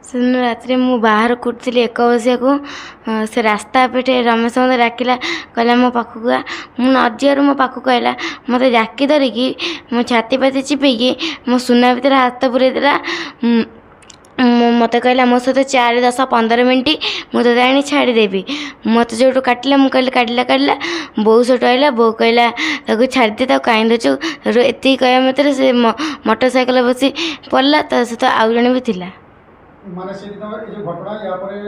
ସେଦିନ ରାତିରେ ମୁଁ ବାହାର କରୁଥିଲି ଏକ ବସିବାକୁ ସେ ରାସ୍ତା ପେଟେ ରମେଶ ମୋତେ ଡାକିଲା କହିଲା ମୋ ପାଖକୁ ଆ ମୁଁ ନ ଯିବାରୁ ମୋ ପାଖକୁ ଆଇଲା ମୋତେ ଜାକି ଧରିକି ମୋ ଛାତି ପାତି ଚିପିକି ମୋ ସୁନା ଭିତରେ ହାତ ପୁରେଇ ଦେଲା। ମୋତେ କହିଲା ମୋ ସହିତ 4, 10, 15 ମିନିଟ୍ ମୁଁ ତୋତେ ଆଣି ଛାଡ଼ିଦେବି। ମୋତେ ଯେଉଁଠୁ କାଟିଲା ମୁଁ କହିଲି କାଟିଲା ବୋଉ ସେଠୁ ଆଇଲା ବୋଉ କହିଲା ତାକୁ ଛାଡ଼ିଦେ ତାକୁ କାହିଁ ଦେଉଛୁ। ସେଠୁ ଏତିକି କହିବା ମାତ୍ରେ ସେ ମୋଟର ସାଇକେଲ ବସି ପଡ଼ିଲା ତା ସହିତ ଆଉ ଜଣେ ବି ଥିଲା। ମାନେ ସେଦିନ ଏ ଯେଉଁ ଘଟଣା ୟା ପରେ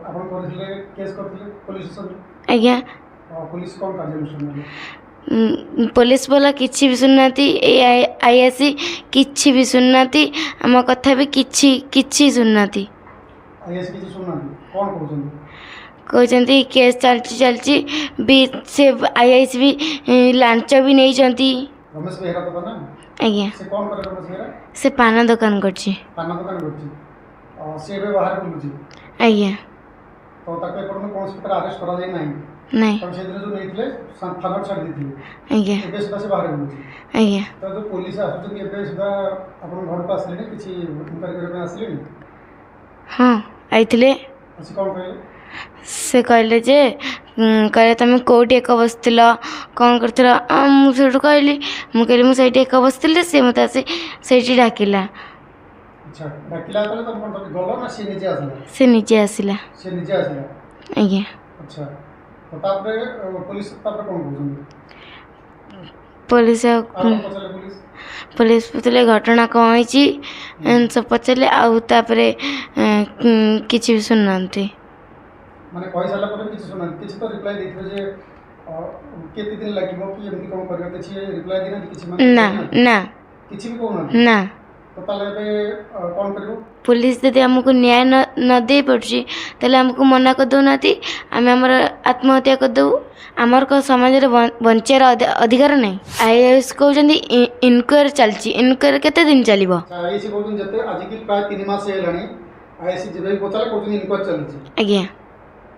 ଆପଣ କରିଥିଲେ କେସ୍ କରିଥିଲେ ପୋଲିସ ଷ୍ଟେସନରେ? ଆଜ୍ଞା। ପୋଲିସ କ'ଣ କାର୍ଯ୍ୟାନୁଷ୍ଠାନ ନେଲେ? ପୋଲିସ ବାଲା କିଛି ବି ଶୁଣୁନାହାନ୍ତି। ଏଇ ଆଇଆସି କିଛି ବି ଶୁଣୁନାହାନ୍ତି। ଆମ କଥା ବି କିଛି ଶୁଣୁନାହାନ୍ତି। ଆଇଆସି କିଛି ଶୁଣୁନାହାନ୍ତି? କ'ଣ କହୁଛନ୍ତି? କହୁଛନ୍ତି କେସ୍ ଚାଲିଛି ବି ସେ ଆଇଆସି ବି ଲାଞ୍ଚ ବି ନେଇଛନ୍ତି। ରମେଶ ବେହେରା ତ ନା? ଆଜ୍ଞା। ସେ କ'ଣ କରେ ରମେଶ ବେହେରା? ସେ ପାନ ଦୋକାନ କରିଛି। ପାନ ଦୋକାନ କରିଛି। ସେ ଏବେ ବାହାରେ ବୁଲୁଛି? ଆଜ୍ଞା। ତ ତାକୁ ଏପର୍ଯ୍ୟନ୍ତ କୌଣସି ପ୍ରକାର ଆରେଷ୍ଟ କରାଯାଇ ନାହିଁ? ନାଇଁ। ତାକୁ ସେଦିନ ଯେଉଁ ନେଇଥିଲେ ଥାନାରେ ଛାଡ଼ି ଦେଇଥିଲେ? ଆଜ୍ଞା। ଏବେ ସୁଦ୍ଧା ସେ ବାହାରେ ବୁଲୁଛି? ଆଜ୍ଞା। ତ ଯେଉଁ ପୋଲିସ ଆସୁଛନ୍ତି ଏବେ ସୁଦ୍ଧା ଆପଣଙ୍କ ଘରକୁ ଆସିଲେଣି? କିଛି ଇନକ୍ୱାରି କରିବା ପାଇଁ ଆସିଲେଣି? ହଁ ଆଇଥିଲେ। ଆସି କ'ଣ କହିଲେ? ସେ କହିଲେ ଯେ କହିଲେ ତୁମେ କେଉଁଠି ଏକ ବସିଥିଲ କ'ଣ କରୁଥିଲ? ମୁଁ ସେଇଠୁ କହିଲି ମୁଁ ସେଇଠି ଏକ ବସିଥିଲି। ସେ ମୋତେ ଆସି ସେଇଠି ଡାକିଲା। ଆଚ୍ଛା, ଡାକିଲା ଯେତେବେଳେ ତମେ କ'ଣ ଗଲ ନା ସେ ନିଜେ ଆସିଲା? ସେ ନିଜେ ଆସିଲା। ସେ ନିଜେ ଆସିଲା? ଆଜ୍ଞା। ଆଚ୍ଛା, ତ ତାପରେ ପୋଲିସ ତାପରେ କ'ଣ କହୁଛନ୍ତି? ପୋଲିସ ପଚାରିଲେ ଘଟଣା କ'ଣ ହେଇଛି ସବୁ ପଚାରିଲେ ଆଉ ତାପରେ କିଛି ବି ଶୁଣୁନାହାନ୍ତି। ମାନେ କହିସାରିଲା ପରେ କିଛି ଶୁଣୁନାହାନ୍ତି? କିଛି ତ ରିପ୍ଲାଏ ଦେଇଥିବେ ଯେ କେତେ ଦିନ ଲାଗିବ କି ଏମିତି କ'ଣ କରିବା? କିଛି ରିପ୍ଲାଏ ଦେଇନାହାନ୍ତି? କିଛି ନା କିଛି ବି କହୁନାହାନ୍ତି? ନା। ତ ତାହେଲେ ଏବେ କ'ଣ କରିବ? ପୋଲିସ ଯଦି ଆମକୁ ନ୍ୟାୟ ନ ଦେଇ ପାରୁଛି ତାହେଲେ ଆମକୁ ମନା କରିଦେଉନାହାନ୍ତି। ଆମେ ଆମର ଆତ୍ମହତ୍ୟା କରିଦେବୁ। ଆମର କ'ଣ ସମାଜରେ ବଞ୍ଚିବାର ଅଧିକାର ନାହିଁ? ଆଇଏଏସ୍ କହୁଛନ୍ତି ଇନକ୍ୱାରି ଚାଲିଛି। ଇନକ୍ୱାରି କେତେ ଦିନ ଚାଲିବ? ଆଇଏସି କହୁଛନ୍ତି ଯେତେ ଆଜିକି ପ୍ରାୟ 3 ମାସ ହେଲାଣି ଆଇଏସି ଯେବେ ବି ପଚାରିଲେ କହୁଛନ୍ତି ଇନକ୍ୱାରି ଚାଲିଛି। ଆଜ୍ଞା।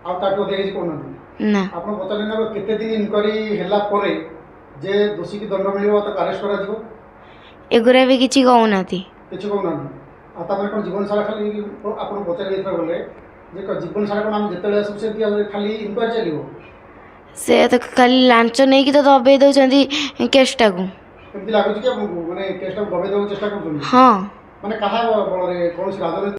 ଆଉ ତାଠୁ ଅଧିକା କିଛି କହୁନାହାନ୍ତି? ନା। ଆପଣ ପଚାରିଲେ ନା କେତେ ଦିନ ଇନକ୍ୱାରି ହେଲା ପରେ ଯେ ଦୋଷୀକି ଦଣ୍ଡ ମିଳିବ ତାକୁ ଆରେଷ୍ଟ କରାଯିବ? ଏଗୁଡ଼ା ବି କିଛି କହୁନାହାନ୍ତି। କିଛି କହୁନାହାନ୍ତି? ଆଉ ତାପରେ କ'ଣ ଜୀବନ ସାରା ଖାଲି ଆପଣ ପଚାରି ଦେଇଥିବା ଗଲେ ଯେ ଜୀବନ ସାରା କ'ଣ ଆମେ ଯେତେବେଳେ ଆସିବୁ ସେମିତି ଖାଲି ଇନକ୍ୱାରି ଚାଲିବ? ସେ ତ ଖାଲି ଲାଞ୍ଚ ନେଇକି ତ ଦବେଇ ଦେଉଛନ୍ତି କେସ୍ଟାକୁ। କେମିତି ଲାଗୁଛି କି ଆପଣଙ୍କୁ? ମାନେ କେସ୍ଟାକୁ ଦବେଇ ଦେବାକୁ ଚେଷ୍ଟା କରୁଛନ୍ତି? ହଁ। ମାନେ କାହା ବଳରେ? କୌଣସି ରାଜନୈତିକ